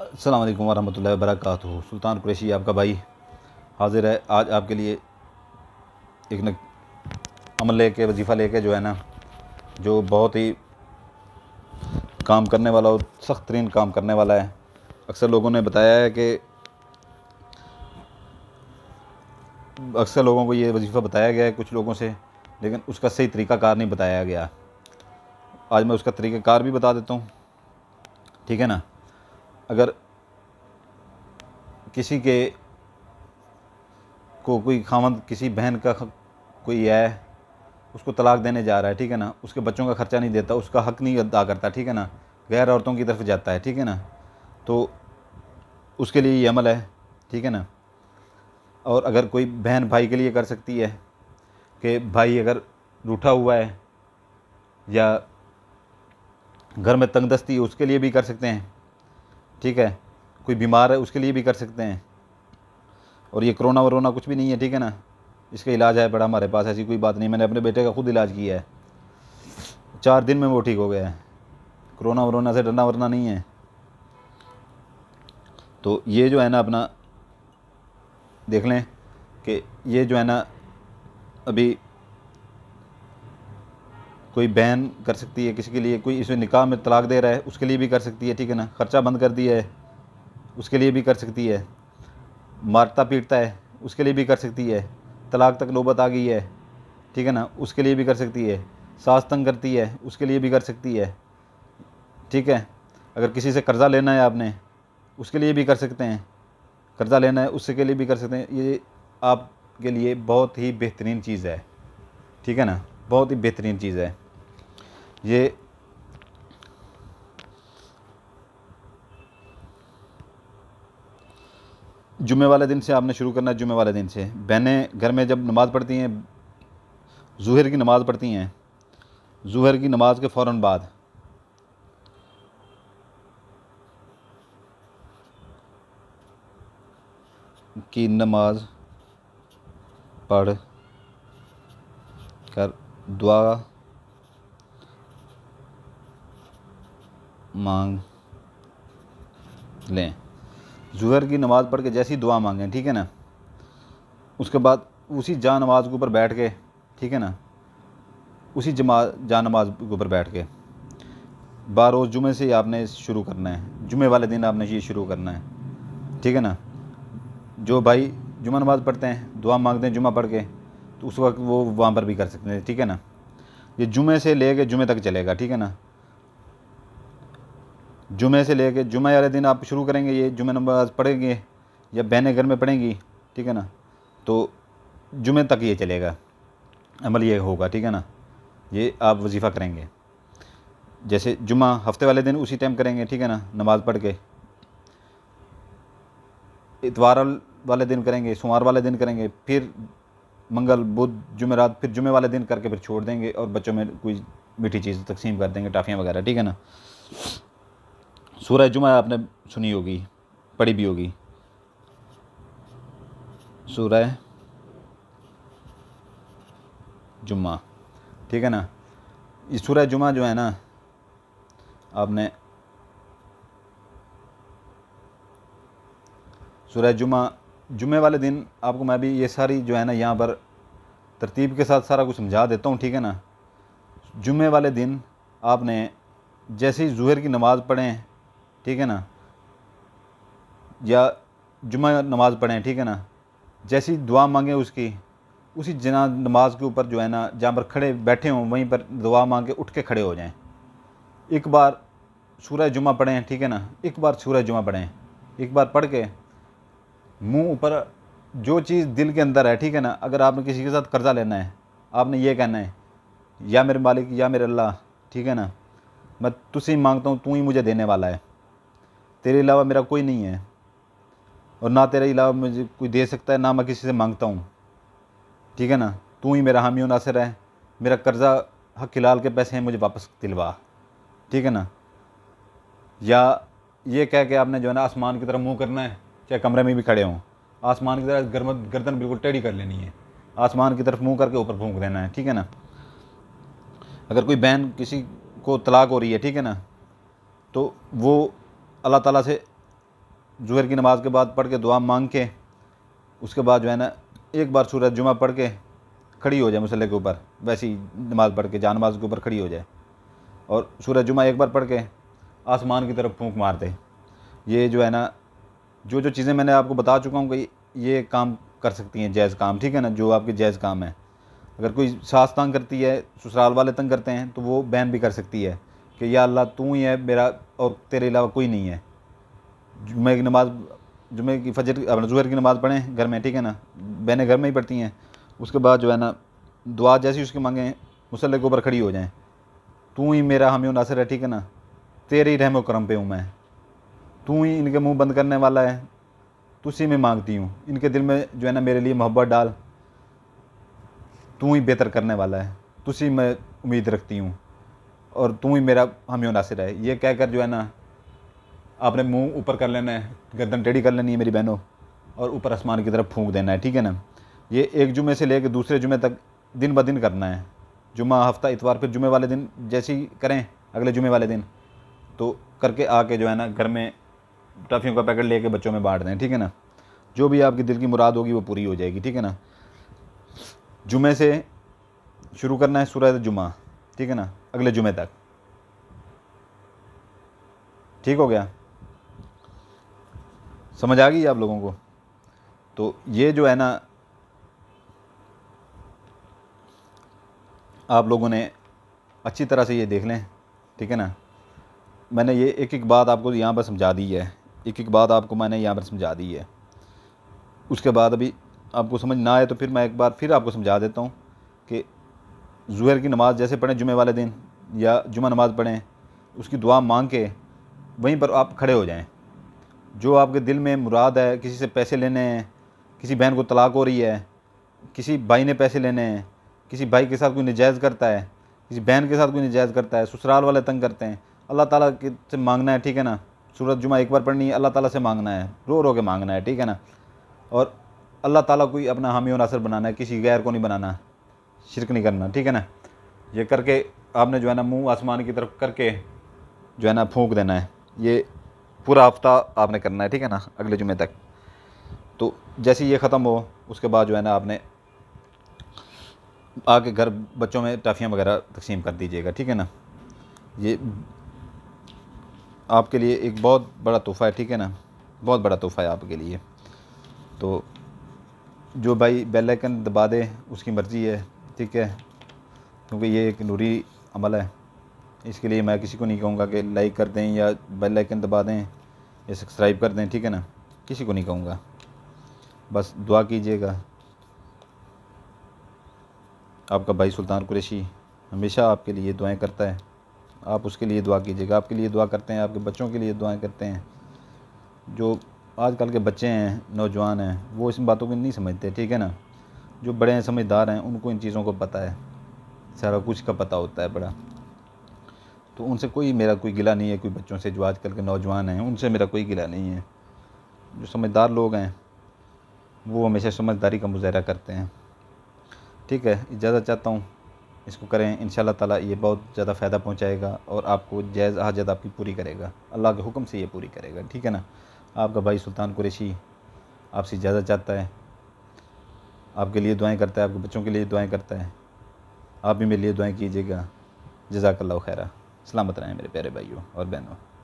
अस्सलाम वालेकुम वरहमतुल्लाहि वबरकातुहू। सुल्तान कुरैशी आपका भाई हाज़िर है आज आपके लिए एक न अमल लेके वजीफ़ा लेके जो है ना, जो बहुत ही काम करने वाला और सख्त तरीन काम करने वाला है। अक्सर लोगों ने बताया है कि अक्सर लोगों को ये वजीफ़ा बताया गया है कुछ लोगों से, लेकिन उसका सही तरीक़ाकार नहीं बताया गया। आज मैं उसका तरीक़ाकार भी बता देता हूँ, ठीक है ना। अगर किसी के को कोई खामद किसी बहन का कोई है, उसको तलाक देने जा रहा है, ठीक है ना, उसके बच्चों का ख़र्चा नहीं देता, उसका हक़ नहीं अदा करता, ठीक है ना, गैर औरतों की तरफ जाता है, ठीक है ना, तो उसके लिए ये अमल है, ठीक है ना। और अगर कोई बहन भाई के लिए कर सकती है कि भाई अगर रूठा हुआ है या घर में तंगदस्ती है उसके लिए भी कर सकते हैं, ठीक है। कोई बीमार है उसके लिए भी कर सकते हैं। और ये कोरोना वरोना कुछ भी नहीं है, ठीक है ना, इसका इलाज है बड़ा हमारे पास, ऐसी कोई बात नहीं। मैंने अपने बेटे का खुद इलाज किया है, 4 दिन में वो ठीक हो गया है। कोरोना वरोना से डरना वरना नहीं है। तो ये जो है ना, अपना देख लें कि ये जो है ना, अभी कोई बहन कर सकती है किसी के लिए, कोई इसमें निकाह में तलाक दे रहा है उसके लिए भी कर सकती है, ठीक है ना। ख़र्चा बंद कर दिया है उसके लिए भी कर सकती है। मारता पीटता है उसके लिए भी कर सकती है। तलाक तक नौबत आ गई है, ठीक है ना, उसके लिए भी कर सकती है। सास तंग करती है उसके लिए भी कर सकती है, ठीक है। अगर किसी से कर्ज़ा लेना है आपने, उसके लिए भी कर सकते हैं। कर्ज़ा लेना है उसके लिए भी कर सकते हैं। ये आपके लिए बहुत ही बेहतरीन चीज़ है, ठीक है ना, बहुत ही बेहतरीन चीज़ है ये। जुमे वाले दिन से आपने शुरू करना है। जुमे वाले दिन से बहनें घर में जब नमाज़ पढ़ती हैं, ज़ुहर की नमाज़ पढ़ती हैं, ज़ुहर की नमाज के फ़ौरन बाद की नमाज पढ़ कर दुआ मांग लें। ज़ुहर की नमाज़ पढ़ के जैसी दुआ मांगें, ठीक है ना, उसके बाद उसी जा नमाज के ऊपर बैठ के, ठीक है ना, उसी जा नमाज के ऊपर बैठ के बारोज़ जुमे से ही आपने शुरू करना है। जुमे वाले दिन आपने ये शुरू करना है, ठीक है ना। जो भाई जुमा नमाज़ पढ़ते हैं, दुआ मांगते हैं जुमा पढ़ के, तो उस वक्त वो वहाँ पर भी कर सकते हैं, ठीक है ना। ये जुमे से ले कर जुमे तक चलेगा, ठीक है ना। जुमे से ले कर जुमे वाले दिन आप शुरू करेंगे, ये जुमे नमाज़ पढ़ेंगे या बहनें घर में पढ़ेंगी, ठीक है ना, तो जुमे तक ये चलेगा, अमल ये होगा, ठीक है ना। ये आप वजीफ़ा करेंगे। जैसे जुमा हफ्ते वाले दिन उसी टाइम करेंगे, ठीक है ना, नमाज़ पढ़ के। इतवार वाले दिन करेंगे, सोमवार वाले दिन करेंगे, फिर मंगल बुध जुमेरात, फिर जुमे वाले दिन करके फिर छोड़ देंगे और बच्चों में कोई मीठी चीज़ तकसीम कर देंगे, टाफ़ियाँ वगैरह, ठीक है ना। सूरह जुमा आपने सुनी होगी, पढ़ी भी होगी, सूरह जुम्मा, ठीक है ना। इस सूरह जुमा जो है ना, आपने सूरह जुमा जुमे वाले दिन आपको मैं भी ये सारी जो है ना यहाँ पर तरतीब के साथ सारा कुछ समझा देता हूँ, ठीक है ना। जुमे वाले दिन आपने जैसे ही ज़ुहर की नमाज़ पढ़ें, ठीक है ना, या जुमा नमाज़ पढ़ें, ठीक है ना, जैसी दुआ मांगें उसकी, उसी जना नमाज के ऊपर जो है ना, जहाँ पर खड़े बैठे हों वहीं पर दुआ मांग के उठ के खड़े हो जाएं। एक बार सूरह जुमा पढ़ें, ठीक है ना, एक बार सूरह जुमा पढ़ें, एक बार पढ़ के मुंह ऊपर जो चीज़ दिल के अंदर है, ठीक है ना। अगर आपने किसी के साथ कर्ज़ा लेना है, आपने ये कहना है, या मेरे मालिक या मेरे अल्लाह, ठीक है ना, मैं तुझसे ही मांगता हूँ, तू ही मुझे देने वाला है, तेरे अलावा मेरा कोई नहीं है और ना तेरे अलावा मुझे कोई दे सकता है, ना मैं किसी से मांगता हूँ, ठीक है ना। तू ही मेरा हामी नासिर है, मेरा कर्ज़ा हक हिलाल के पैसे हैं मुझे वापस दिलवा, ठीक है ना। या ये कह के आपने जो है ना आसमान की तरफ मुँह करना है, चाहे कमरे में भी खड़े हों, आसमान की तरफ गर्दन बिल्कुल टेढ़ी कर लेनी है, आसमान की तरफ मुँह करके ऊपर फूंक देना है, ठीक है ना। अगर कोई बहन किसी को तलाक हो रही है, ठीक है ना, तो वो अल्लाह ताला से ज़ुहर की नमाज़ के बाद पढ़ के दुआ मांग के उसके बाद जो है ना एक बार सूरत जुमा पढ़ के खड़ी हो जाए मुसल्ले के ऊपर, वैसे ही नमाज़ पढ़ के जान नमाज के ऊपर खड़ी हो जाए और सूरत जुमा एक बार पढ़ के आसमान की तरफ फूंक मार दे। ये जो है ना जो जो चीज़ें मैंने आपको बता चुका हूँ कि ये काम कर सकती हैं, जायज़ काम, ठीक है ना, जो आपके जायज़ काम है। अगर कोई सास तंग करती है, ससुराल वाले तंग करते हैं, तो वो बहन भी कर सकती है कि या अल्लाह तू ही है मेरा और तेरे अलावा कोई नहीं है। जुम्मे की नमाज़, जुम्मे की फजर अपना ज़ुहर की नमाज़ पढ़ें घर में, ठीक है ना, बहनें घर में ही पढ़ती हैं। उसके बाद जो है ना दुआ जैसी उसकी मांगें मुसल्ले के ऊपर खड़ी हो जाएँ, तू ही मेरा हामी नासिर है, ठीक है ना, तेरे ही रहमो करम पे हूँ मैं, तू ही इनके मुंह बंद करने वाला है, तुझसे मैं मांगती हूँ, इनके दिल में जो है ना मेरे लिए मोहब्बत डाल, तू ही बेहतर करने वाला है, तुझसे मैं उम्मीद रखती हूँ और तू ही मेरा हामी नासिर है। ये कहकर जो है ना आपने मुंह ऊपर कर लेना है, गर्दन टेढ़ी कर लेनी है मेरी बहनों, और ऊपर आसमान की तरफ फूंक देना है, ठीक है ना। ये एक जुमे से लेकर दूसरे जुमे तक दिन ब दिन करना है, जुमा, हफ्ता, इतवार, फिर जुमे वाले दिन जैसे ही करें अगले जुमे वाले दिन तो करके आके जो है ना घर में टॉफ़ियों का पैकेट लेके बच्चों में बांट दें, ठीक है ना। जो भी आपकी दिल की मुराद होगी वो पूरी हो जाएगी, ठीक है ना। जुमे से शुरू करना है सूरह जुमा, ठीक है ना, अगले जुमे तक, ठीक हो गया, समझ आ गई आप लोगों को। तो ये जो है ना आप लोगों ने अच्छी तरह से ये देख लें, ठीक है ना। मैंने ये एक एक बात आपको यहाँ पर समझा दी है, एक एक बात आपको मैंने यहाँ पर समझा दी है। उसके बाद अभी आपको समझ ना आए तो फिर मैं एक बार फिर आपको समझा देता हूँ कि ज़ुहर की नमाज़ जैसे पढ़ें जुमे वाले दिन या जुमा नमाज़ पढ़ें, उसकी दुआ मांग के वहीं पर आप खड़े हो जाएं। जो आपके दिल में मुराद है, किसी से पैसे लेने हैं, किसी बहन को तलाक हो रही है, किसी भाई ने पैसे लेने हैं, किसी भाई के साथ कोई नजायज़ करता है, किसी बहन के साथ कोई नजायज़ करता है, ससुराल वाले तंग करते हैं, अल्लाह ताला से मांगना है, ठीक है ना। सूरत जुमा एक बार पढ़नी है, अल्लाह ताला से मांगना है, रो रो के मांगना है, ठीक है ना। और अल्लाह ताला कोई अपना हामी और नासिर बनाना है, किसी गैर को नहीं बनाना, शिरक नहीं करना, ठीक है ना। ये करके आपने जो है ना मुँह आसमान की तरफ करके जो है ना फूंक देना है। ये पूरा हफ्ता आपने करना है, ठीक है ना, अगले जुमे तक। तो जैसे ये ख़त्म हो उसके बाद जो है ना आपने आके घर बच्चों में टॉफ़ियाँ वगैरह तकसीम कर दीजिएगा, ठीक है ना। ये आपके लिए एक बहुत बड़ा तोहफ़ा है, ठीक है ना, बहुत बड़ा तोहफ़ा है आपके लिए। तो जो भाई बेल आइकन दबा दे उसकी मर्ज़ी है, ठीक है, क्योंकि ये एक नूरी अमल है। इसके लिए मैं किसी को नहीं कहूँगा कि लाइक कर दें या बेल आइकन दबा दें या सब्सक्राइब कर दें, ठीक है ना, किसी को नहीं कहूँगा। बस दुआ कीजिएगा। आपका भाई सुल्तान कुरैशी हमेशा आपके लिए दुआएं करता है, आप उसके लिए दुआ कीजिएगा। आपके लिए दुआ करते हैं, आपके बच्चों के लिए दुआएं करते हैं। जो आजकल के बच्चे हैं, नौजवान हैं, वो इस बातों को नहीं समझते, ठीक है ना। जो बड़े हैं, समझदार हैं, उनको इन चीज़ों को पता है, सारा कुछ का पता होता है बड़ा। तो उनसे कोई मेरा कोई गिला नहीं है, कोई बच्चों से जो आजकल के नौजवान हैं उनसे मेरा कोई गिला नहीं है। जो समझदार लोग हैं वो हमेशा समझदारी का मुजाहरा करते हैं, ठीक है। इजाज़त चाहता हूँ, इसको करें, इंशाअल्लाह ताला ये बहुत ज़्यादा फ़ायदा पहुँचाएगा और आपको जायज़ हाजत आपकी पूरी करेगा, अल्लाह के हुक्म से ये पूरी करेगा, ठीक है ना। आपका भाई सुल्तान कुरैशी आपसे इजाज़त चाहता है, आपके लिए दुआएं करता है, आपके बच्चों के लिए दुआएं करता है। आप भी मेरे लिए दुआएं कीजिएगा। जज़ाकल्लाहु खैरा। सलामत रहें मेरे प्यारे भाइयों और बहनों।